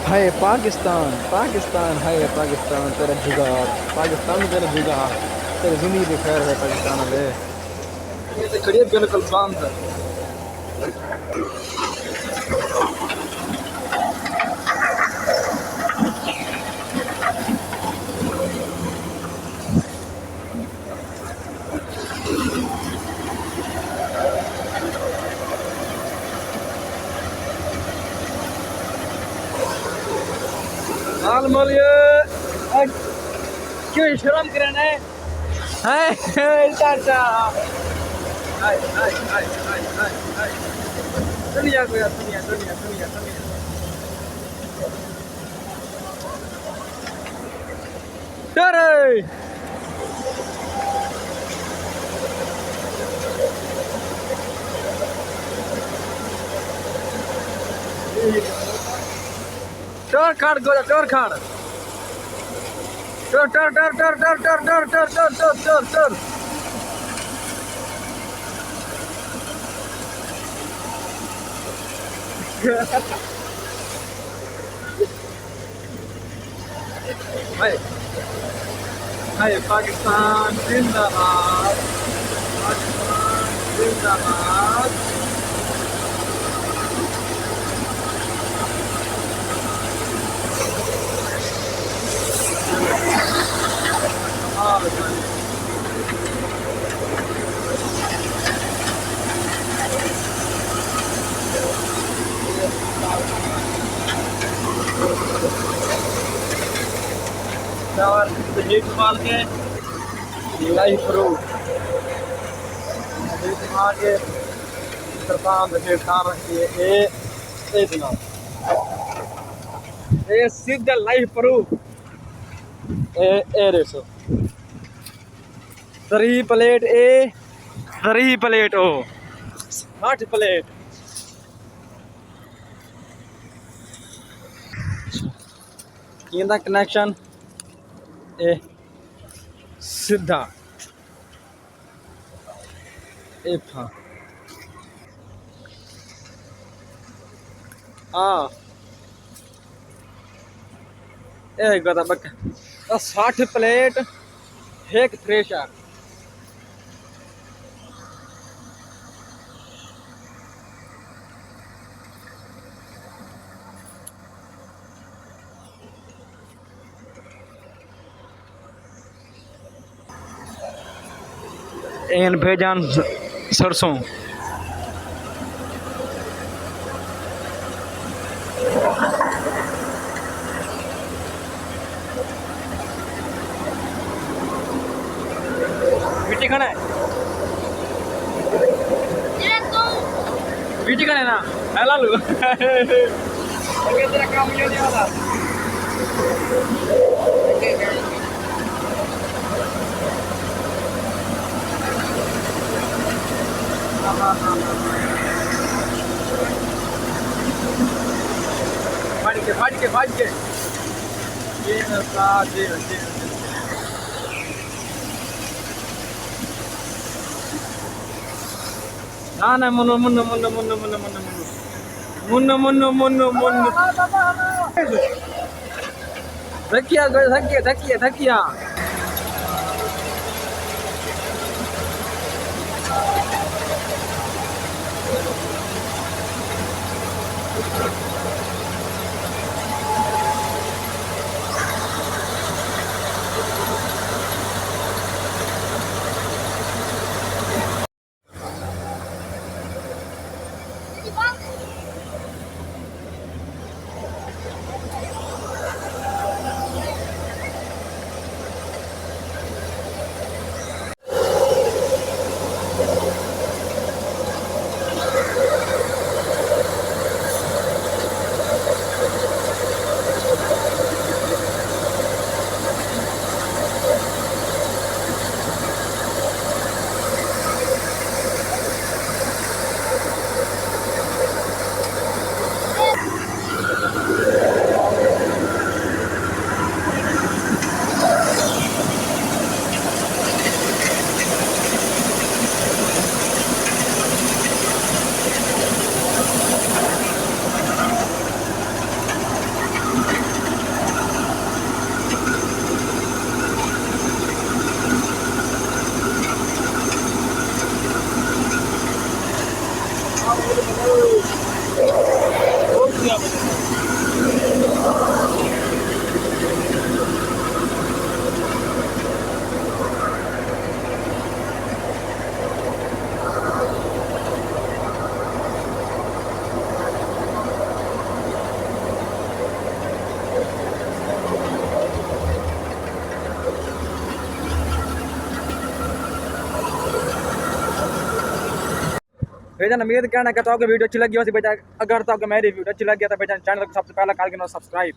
हाय पाकिस्तान पाकिस्तान, हाय पाकिस्तान तेरा जुगाड़, पाकिस्तान में तेरा जुगाड़, तेरी जिंदगी भी खैर है पाकिस्तान में। ये तो खड़ी है बिल्कुल बंद। हाल मोलिए क्यों शर्म करना है? हाय चाचा, हाय हाय हाय हाय हाय हाय, दुनिया को यार, दुनिया दुनिया दुनिया दुनिया। अरे टोर खाड़ गोदा, टोर खाड़, टोर टोर टोर टोर टोर टोर टोर टोर टोर टोर टोर टोर। हाय हाय पाकिस्तान जिंदाबाद, पाकिस्तान जिंदाबाद। और ये कमाल के लाइफ प्रूफ ये कमाल के सरकार दे खा रही है। ये दिना ये सीधा लाइफ प्रूफ ए रेसो 3 प्लेट ए 3 प्लेट ओ 8 प्लेट। इंदा कनेक्शन ए सीधा ए था ए गदा बक 60 प्लेट एक थ्रेशर। एन भेजान सरसों मिट्टी खाना है, मिट्टी खाना है ना हेला लू। तेरा काम ये नहीं वाला। फाड़ के ये ना ना मुन्नो मुन्नो मुन्नो मुन्नो मुन्नो मुन्नो मुन्नो मुन्नो मुन्नो मुन्नो धकिया धकिया धकिया धकिया। भाईजान उम्मीद करना कहता हूँ कि वीडियो अच्छी लगी हो, अगर तो मेरी वीडियो अच्छी लगी है तो भाईजान चैनल को सबसे पहला कर देना सब्सक्राइब।